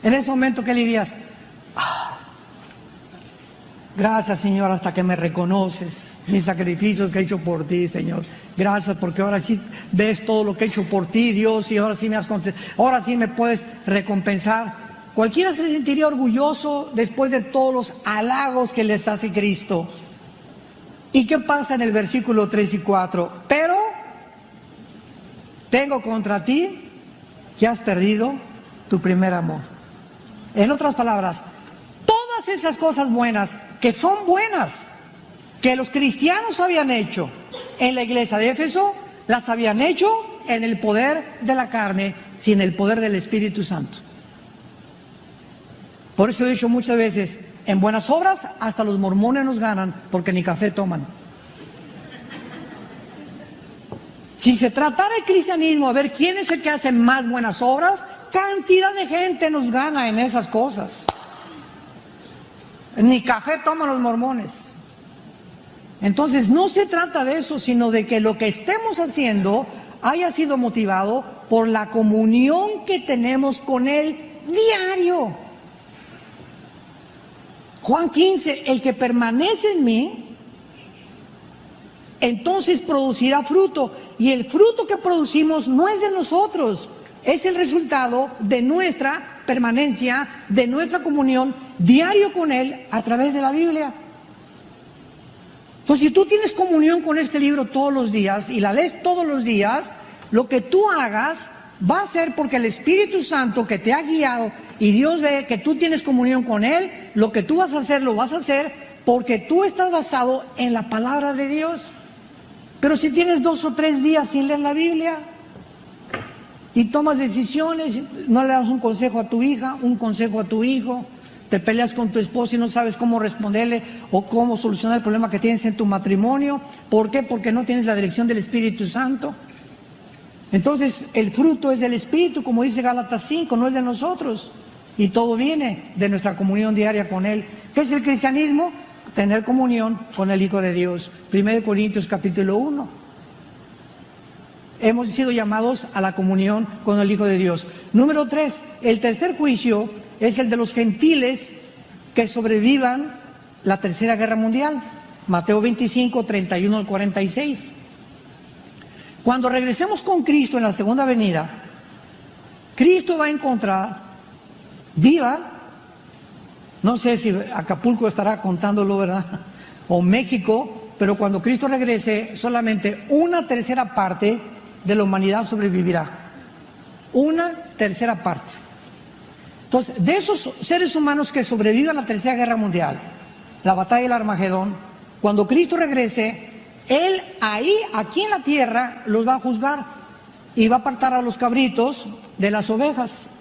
En ese momento, ¿qué le dirías? Gracias, Señor, hasta que me reconoces mis sacrificios que he hecho por ti, Señor. Gracias porque ahora sí ves todo lo que he hecho por ti, Dios, y ahora sí ahora sí me puedes recompensar. Cualquiera se sentiría orgulloso después de todos los halagos que les hace Cristo. ¿Y qué pasa en el versículo 3 y 4? Pero tengo contra ti que has perdido tu primer amor. En otras palabras, todas esas cosas buenas, que son buenas, que los cristianos habían hecho en la iglesia de Éfeso, las habían hecho en el poder de la carne, sin el poder del Espíritu Santo. Por eso he dicho muchas veces, en buenas obras hasta los mormones nos ganan, porque ni café toman. Si se tratara el cristianismo, a ver quién es el que hace más buenas obras, cantidad de gente nos gana en esas cosas. Ni café toman los mormones. Entonces no se trata de eso, sino de que lo que estemos haciendo haya sido motivado por la comunión que tenemos con Él diario. Juan 15, el que permanece en mí, entonces producirá fruto. Y el fruto que producimos no es de nosotros, es el resultado de nuestra permanencia, de nuestra comunión diario con Él a través de la Biblia. Entonces, si tú tienes comunión con este libro todos los días y la lees todos los días, lo que tú hagas va a ser porque el Espíritu Santo que te ha guiado y Dios ve que tú tienes comunión con Él, lo que tú vas a hacer, lo vas a hacer porque tú estás basado en la palabra de Dios. Pero si tienes 2 o 3 días sin leer la Biblia y tomas decisiones, no le das un consejo a tu hija, un consejo a tu hijo, te peleas con tu esposo y no sabes cómo responderle o cómo solucionar el problema que tienes en tu matrimonio. ¿Por qué? Porque no tienes la dirección del Espíritu Santo. Entonces el fruto es del Espíritu, como dice Gálatas 5, no es de nosotros. Y todo viene de nuestra comunión diaria con Él. ¿Qué es el cristianismo? Tener comunión con el Hijo de Dios. 1 Corintios capítulo 1. Hemos sido llamados a la comunión con el Hijo de Dios. Número 3, el tercer juicio es el de los gentiles que sobrevivan la Tercera Guerra Mundial. Mateo 25, 31 al 46. Cuando regresemos con Cristo en la segunda venida, Cristo va a encontrar viva, no sé si Acapulco estará contándolo, ¿verdad? O México, pero cuando Cristo regrese, solamente 1/3 de la humanidad sobrevivirá. 1/3 parte. Entonces, de esos seres humanos que sobrevivan a la Tercera Guerra Mundial, la batalla del Armagedón, cuando Cristo regrese, Él ahí, aquí en la tierra, los va a juzgar y va a apartar a los cabritos de las ovejas.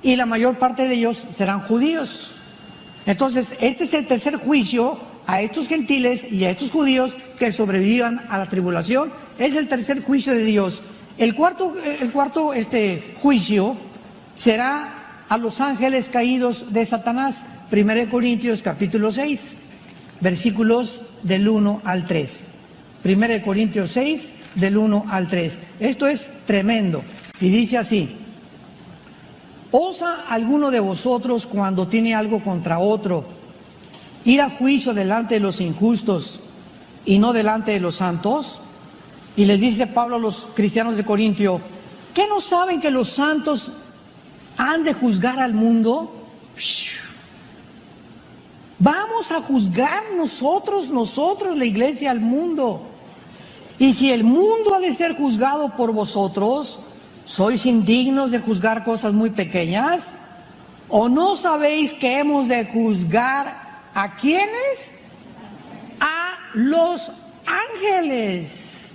Y la mayor parte de ellos serán judíos. Entonces, este es el tercer juicio a estos gentiles y a estos judíos que sobrevivan a la tribulación. Es el tercer juicio de Dios. El cuarto juicio será a los ángeles caídos de Satanás. 1 Corintios capítulo 6, versículos del 1 al 3. 1 Corintios 6, del 1 al 3. Esto es tremendo. Y dice así: ¿osa alguno de vosotros, cuando tiene algo contra otro, ir a juicio delante de los injustos y no delante de los santos? Y les dice Pablo a los cristianos de Corintio: ¿qué no saben que los santos han de juzgar al mundo? Vamos a juzgar nosotros, la iglesia, al mundo. Y si el mundo ha de ser juzgado por vosotros, ¿sois indignos de juzgar cosas muy pequeñas? ¿O no sabéis que hemos de juzgar a quiénes? A los ángeles.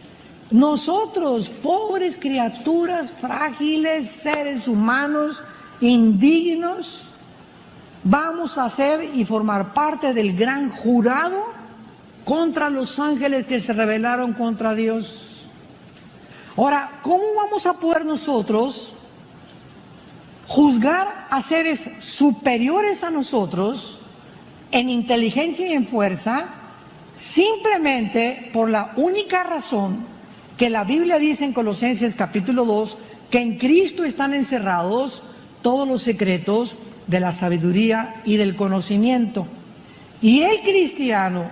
Nosotros, pobres criaturas, frágiles, seres humanos, indignos, vamos a ser y formar parte del gran jurado contra los ángeles que se rebelaron contra Dios. Ahora, ¿cómo vamos a poder nosotros juzgar a seres superiores a nosotros en inteligencia y en fuerza, simplemente por la única razón que la Biblia dice en Colosenses capítulo 2, que en Cristo están encerrados todos los secretos de la sabiduría y del conocimiento? Y el cristiano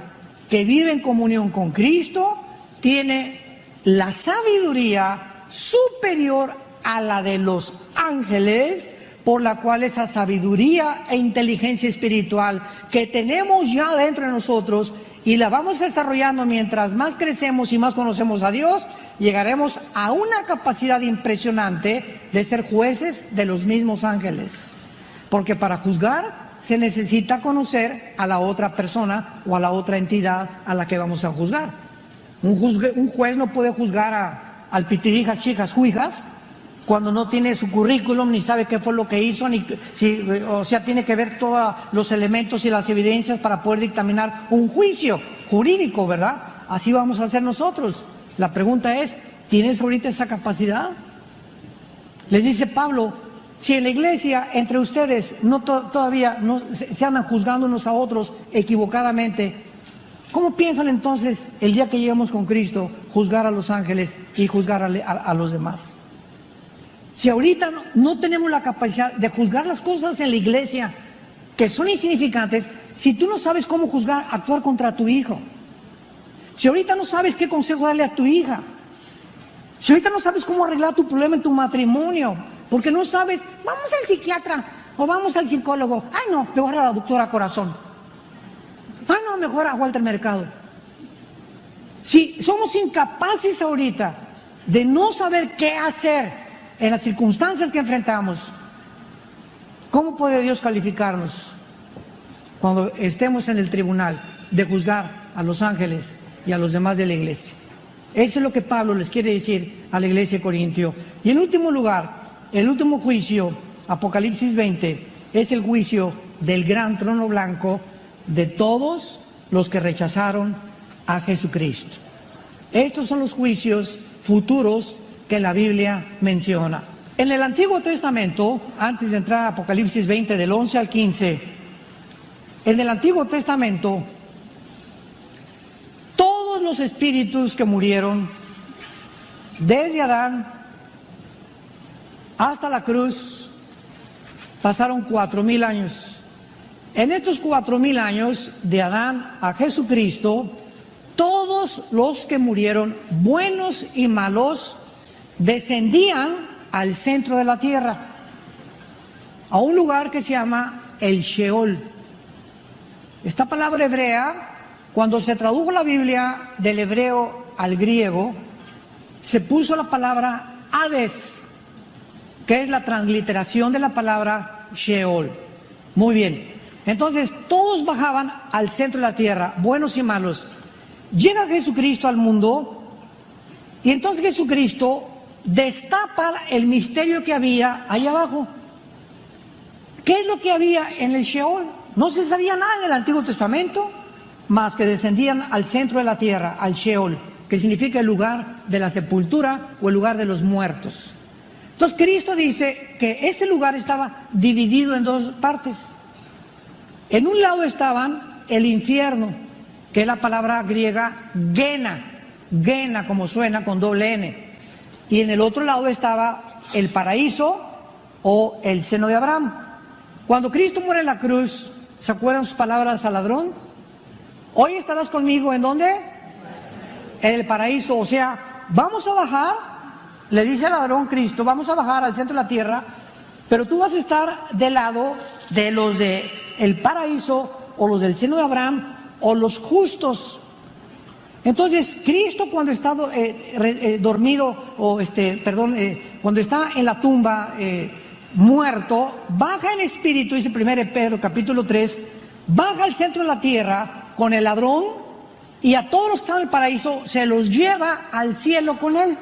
que vive en comunión con Cristo tiene la sabiduría superior a la de los ángeles, por la cual esa sabiduría e inteligencia espiritual que tenemos ya dentro de nosotros y la vamos desarrollando mientras más crecemos y más conocemos a Dios, llegaremos a una capacidad impresionante de ser jueces de los mismos ángeles. Porque para juzgar se necesita conocer a la otra persona o a la otra entidad a la que vamos a juzgar. Un juez no puede juzgar al pitirijas, chicas, juijas, cuando no tiene su currículum, ni sabe qué fue lo que hizo, o sea, tiene que ver todos los elementos y las evidencias para poder dictaminar un juicio jurídico, ¿verdad? Así vamos a hacer nosotros. La pregunta es, ¿tienes ahorita esa capacidad? Les dice Pablo, si en la iglesia, entre ustedes, todavía no se andan juzgando unos a otros equivocadamente, ¿cómo piensan entonces el día que lleguemos con Cristo juzgar a los ángeles y juzgar a los demás? Si ahorita no tenemos la capacidad de juzgar las cosas en la iglesia que son insignificantes, si tú no sabes cómo juzgar, actuar contra tu hijo, si ahorita no sabes qué consejo darle a tu hija, si ahorita no sabes cómo arreglar tu problema en tu matrimonio, porque no sabes, vamos al psiquiatra o vamos al psicólogo, ay no, mejor a la doctora Corazón, ay no, mejor a Walter Mercado. Si somos incapaces ahorita de no saber qué hacer en las circunstancias que enfrentamos, ¿cómo puede Dios calificarnos cuando estemos en el tribunal de juzgar a los ángeles y a los demás de la iglesia? Eso es lo que Pablo les quiere decir a la iglesia de Corintio. Y en último lugar, el último juicio, Apocalipsis 20, es el juicio del gran trono blanco de todos los que rechazaron a Jesucristo. Estos son los juicios futuros que la Biblia menciona. En el Antiguo Testamento, antes de entrar a Apocalipsis 20, del 11 al 15, en el Antiguo Testamento, todos los espíritus que murieron, desde Adán hasta la cruz, pasaron 4,000 años. En estos 4,000 años, de Adán a Jesucristo, todos los que murieron, buenos y malos, descendían al centro de la tierra, a un lugar que se llama el Sheol. Esta palabra hebrea, cuando se tradujo la Biblia del hebreo al griego, se puso la palabra Hades, que es la transliteración de la palabra Sheol. Muy bien, entonces todos bajaban al centro de la tierra, buenos y malos. Llega Jesucristo al mundo y entonces Jesucristo destapa el misterio que había ahí abajo. ¿Qué es lo que había en el Sheol? No se sabía nada en el Antiguo Testamento, más que descendían al centro de la tierra, al Sheol, que significa el lugar de la sepultura o el lugar de los muertos. Entonces Cristo dice que ese lugar estaba dividido en dos partes. En un lado estaban el infierno, que es la palabra griega Gena como suena con doble N. Y en el otro lado estaba el paraíso o el seno de Abraham. Cuando Cristo muere en la cruz, ¿se acuerdan sus palabras al ladrón? Hoy estarás conmigo, ¿en dónde? En el paraíso. O sea, vamos a bajar, le dice al ladrón Cristo, vamos a bajar al centro de la tierra, pero tú vas a estar del lado de los del paraíso o los del seno de Abraham o los justos. Entonces Cristo, cuando está dormido o cuando está en la tumba muerto, baja en espíritu, dice 1 Pedro capítulo 3, baja al centro de la tierra con el ladrón y a todos los que están en el paraíso se los lleva al cielo con él.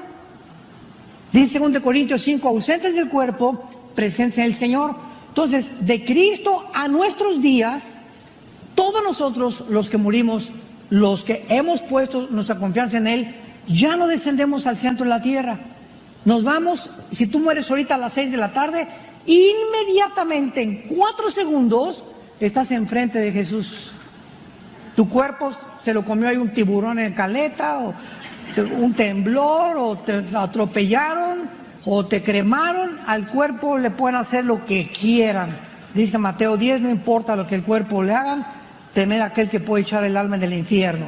Dice 2 Corintios 5, ausentes del cuerpo, presencia del Señor. Entonces, de Cristo a nuestros días, todos nosotros los que morimos, los que hemos puesto nuestra confianza en Él, ya no descendemos al centro de la tierra. Nos vamos, si tú mueres ahorita a las 6 de la tarde, inmediatamente en 4 segundos estás enfrente de Jesús. Tu cuerpo se lo comió ahí un tiburón en Caleta, o un temblor, o te atropellaron, o te cremaron. Al cuerpo le pueden hacer lo que quieran. Dice Mateo 10, no importa lo que el cuerpo le hagan, temer a aquel que puede echar el alma en el infierno.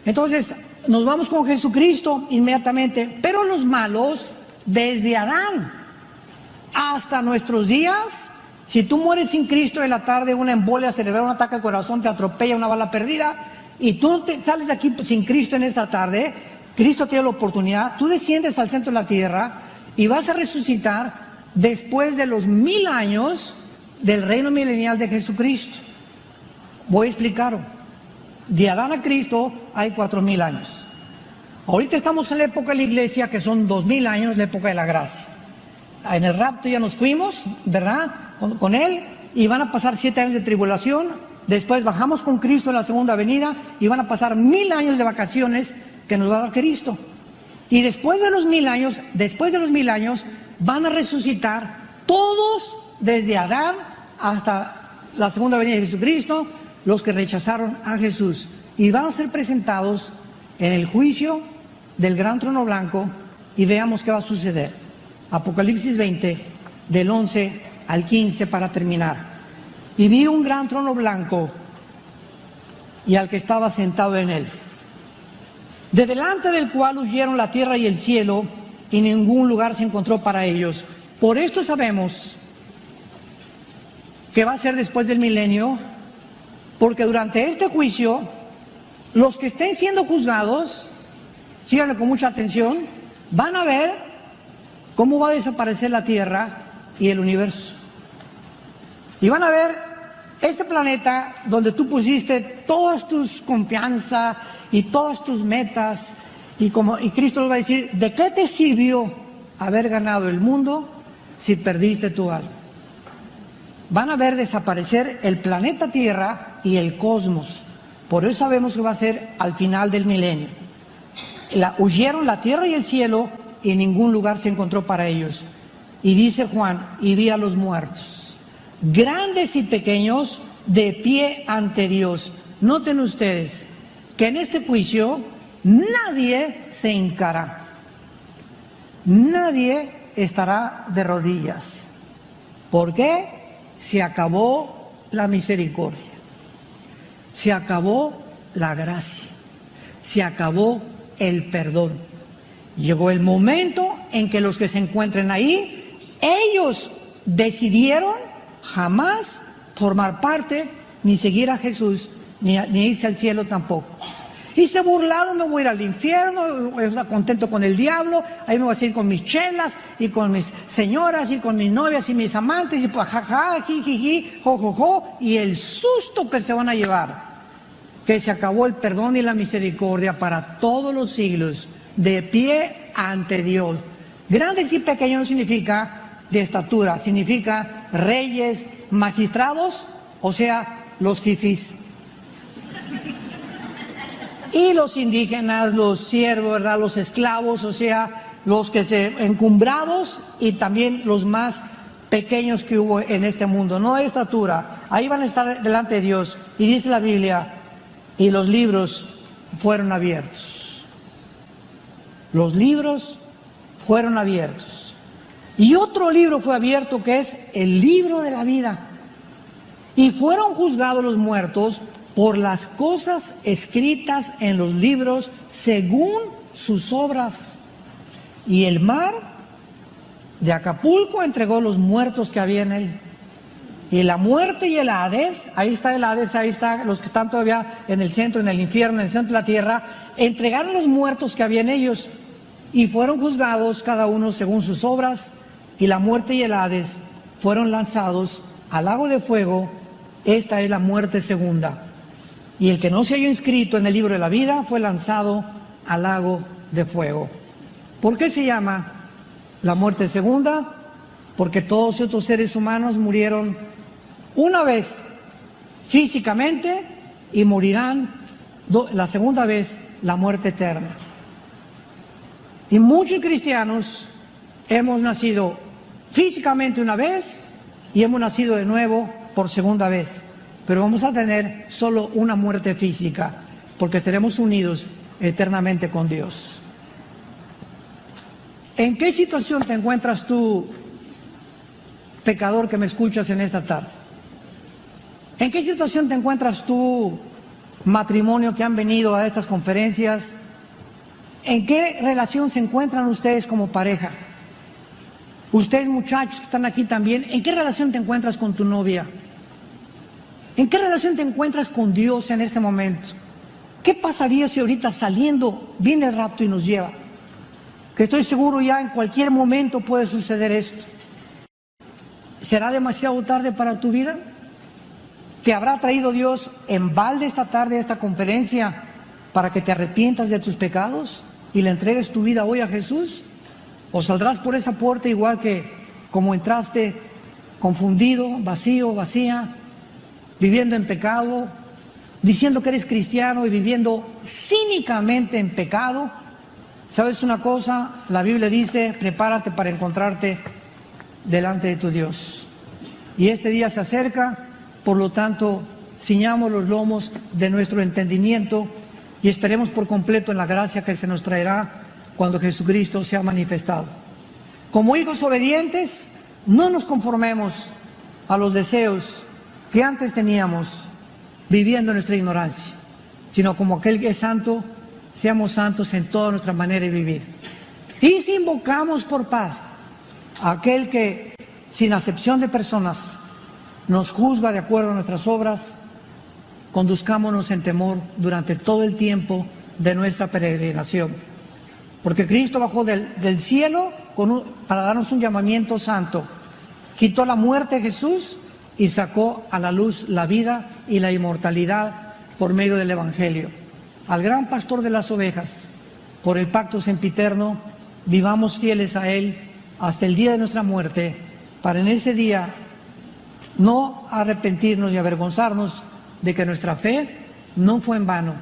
Entonces, nos vamos con Jesucristo inmediatamente, pero los malos, desde Adán hasta nuestros días, si tú mueres sin Cristo en la tarde, una embolia cerebral, un ataque al corazón, te atropella, una bala perdida, y tú sales de aquí sin Cristo en esta tarde, Cristo tiene la oportunidad, tú desciendes al centro de la tierra y vas a resucitar después de los 1000 años del reino milenial de Jesucristo. Voy a explicarlo. De Adán a Cristo hay 4000 años. Ahorita estamos en la época de la iglesia, que son 2000 años, la época de la gracia. En el rapto ya nos fuimos, ¿verdad? Con Él, y van a pasar 7 años de tribulación. Después bajamos con Cristo en la segunda venida y van a pasar 1000 años de vacaciones que nos va a dar Cristo. Y después de los 1000 años, van a resucitar todos desde Adán hasta la segunda venida de Jesucristo, los que rechazaron a Jesús, y van a ser presentados en el juicio del gran trono blanco, y veamos qué va a suceder. Apocalipsis 20, del 11 al 15, para terminar. Y vi un gran trono blanco y al que estaba sentado en él, de delante del cual huyeron la tierra y el cielo, y ningún lugar se encontró para ellos. Por esto sabemos que va a ser después del milenio, porque durante este juicio, los que estén siendo juzgados, síganle con mucha atención, van a ver cómo va a desaparecer la tierra y el universo. Y van a ver este planeta donde tú pusiste todas tus confianza y todas tus metas, y Cristo les va a decir, ¿de qué te sirvió haber ganado el mundo si perdiste tu alma? Van a ver desaparecer el planeta Tierra y el cosmos. Por eso sabemos que va a ser al final del milenio. Huyeron la tierra y el cielo, y ningún lugar se encontró para ellos. Y dice Juan, y vi a los muertos, grandes y pequeños, de pie ante Dios. Noten ustedes que en este juicio nadie se hincará, nadie estará de rodillas. ¿Por qué? Se acabó la misericordia, se acabó la gracia, se acabó el perdón. Llegó el momento en que los que se encuentren ahí, ellos decidieron jamás formar parte, ni seguir a Jesús, ni irse al cielo tampoco. Y se burlaron, me voy a ir al infierno, estoy contento con el diablo, ahí me voy a ir con mis chelas, y con mis señoras, y con mis novias, y mis amantes, y pues jaja, jijiji, jojojo, y el susto que se van a llevar, que se acabó el perdón y la misericordia para todos los siglos, de pie ante Dios. Grandes y pequeños no significa de estatura, significa reyes, magistrados, o sea, los fifís. Y los indígenas, los siervos, ¿verdad?, los esclavos, o sea, los que se encumbrados, y también los más pequeños que hubo en este mundo, no de estatura. Ahí van a estar delante de Dios, y dice la Biblia, y los libros fueron abiertos. Los libros fueron abiertos. Y otro libro fue abierto, que es el libro de la vida. Y fueron juzgados los muertos por las cosas escritas en los libros según sus obras. Y el mar de Acapulco entregó los muertos que había en él. Y la muerte y el Hades, ahí está el Hades, ahí están los que están todavía en el centro, en el infierno, en el centro de la tierra, entregaron los muertos que había en ellos, y fueron juzgados cada uno según sus obras, y la muerte y el Hades fueron lanzados al lago de fuego. Esta es la muerte segunda. Y el que no se halló inscrito en el libro de la vida fue lanzado al lago de fuego. ¿Por qué se llama la muerte segunda? Porque todos estos seres humanos murieron una vez físicamente, y morirán la segunda vez, la muerte eterna. Y muchos cristianos hemos nacido físicamente una vez y hemos nacido de nuevo por segunda vez, pero vamos a tener solo una muerte física, porque seremos unidos eternamente con Dios. ¿En qué situación te encuentras tú, pecador que me escuchas en esta tarde? ¿En qué situación te encuentras tú, matrimonio que han venido a estas conferencias? ¿En qué relación se encuentran ustedes como pareja? Ustedes, muchachos que están aquí también, ¿en qué relación te encuentras con tu novia? ¿En qué relación te encuentras con Dios en este momento? ¿Qué pasaría si ahorita saliendo viene el rapto y nos lleva? Que estoy seguro ya en cualquier momento puede suceder esto. ¿Será demasiado tarde para tu vida? ¿Te habrá traído Dios en balde esta tarde a esta conferencia para que te arrepientas de tus pecados y le entregues tu vida hoy a Jesús? ¿O saldrás por esa puerta igual que como entraste, confundido, vacío, vacía, viviendo en pecado, diciendo que eres cristiano y viviendo cínicamente en pecado? ¿Sabes una cosa? La Biblia dice, prepárate para encontrarte delante de tu Dios. Y este día se acerca, por lo tanto, ciñamos los lomos de nuestro entendimiento y esperemos por completo en la gracia que se nos traerá cuando Jesucristo sea manifestado. Como hijos obedientes, no nos conformemos a los deseos que antes teníamos viviendo nuestra ignorancia, sino como aquel que es santo, seamos santos en toda nuestra manera de vivir. Y si invocamos por paz a aquel que, sin acepción de personas, nos juzga de acuerdo a nuestras obras, conduzcámonos en temor durante todo el tiempo de nuestra peregrinación. Porque Cristo bajó del cielo para darnos un llamamiento santo. Quitó la muerte de Jesús y sacó a la luz la vida y la inmortalidad por medio del Evangelio. Al gran pastor de las ovejas, por el pacto sempiterno, vivamos fieles a Él hasta el día de nuestra muerte, para en ese día no arrepentirnos y avergonzarnos de que nuestra fe no fue en vano,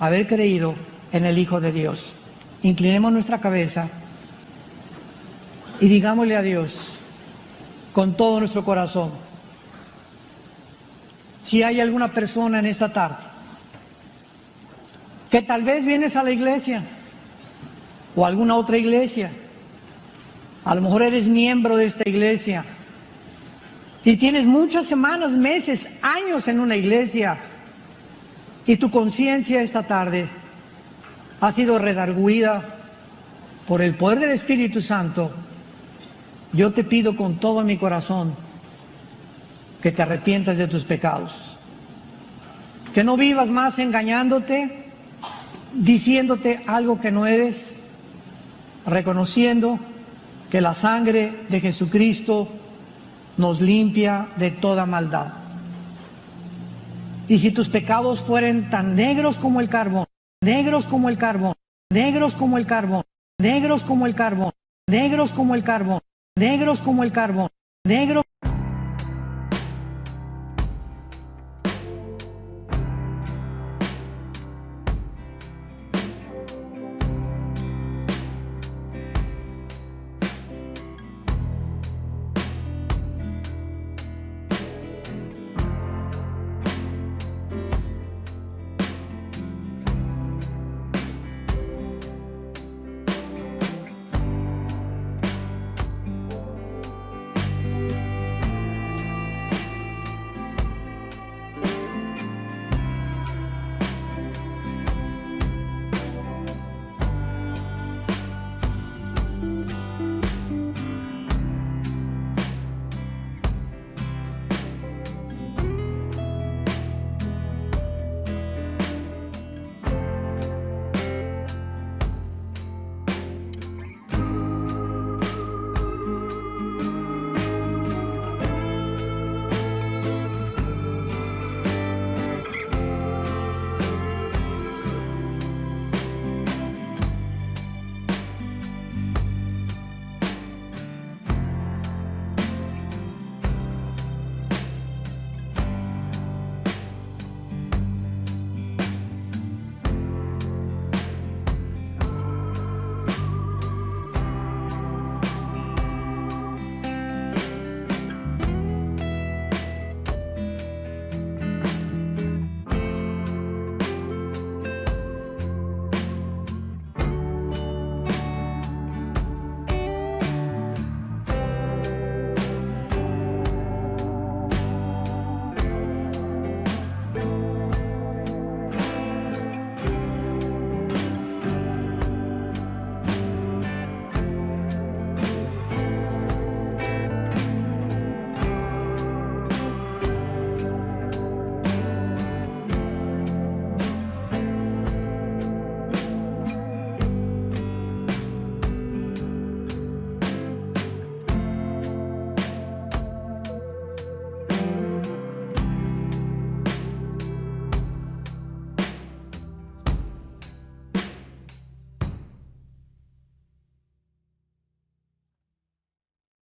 haber creído en el Hijo de Dios. Inclinemos nuestra cabeza y digámosle a Dios con todo nuestro corazón. Si hay alguna persona en esta tarde que tal vez vienes a la iglesia o a alguna otra iglesia, a lo mejor eres miembro de esta iglesia y tienes muchas semanas, meses, años en una iglesia y tu conciencia esta tarde ha sido redarguida por el poder del Espíritu Santo, yo te pido con todo mi corazón que te arrepientas de tus pecados, que no vivas más engañándote, diciéndote algo que no eres, reconociendo que la sangre de Jesucristo nos limpia de toda maldad. Y si tus pecados fueren tan negros como el carbón, negros como el carbón, negros como el carbón, negros como el carbón, negros como el carbón, negros como el carbón, negros